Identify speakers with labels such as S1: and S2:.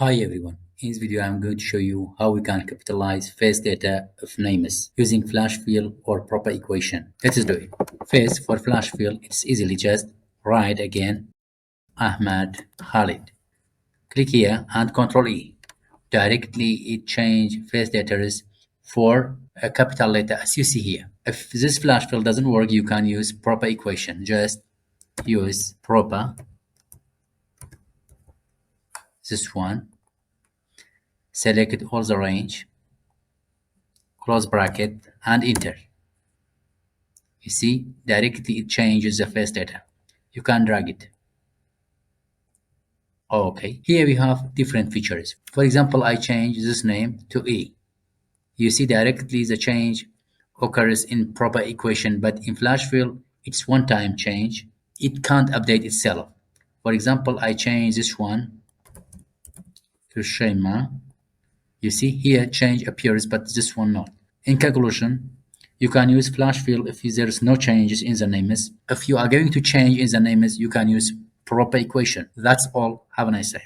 S1: Hi everyone, in this video I'm going to show you how we can capitalize face data of names using flash fill or proper equation. Let's do it. First, for flash fill, it's easily just write again Ahmad Khalid. Click here and Ctrl E. Directly it change face data for a capital letter as you see here. If this flash fill doesn't work, you can use proper equation. Just use proper, this one, select all the range, close bracket and enter. You see, directly it changes the face data. You can drag it. Okay, here we have different features. For example, I change this name to E. You see directly the change occurs in proper equation, but in flash fill, it's one-time change. It can't update itself. For example, I change this one to Shema. You see here change appears, but this one not. In conclusion, you can use flash fill if there is no changes in the names. If you are going to change in the names, you can use proper equation. That's all. Have a nice day.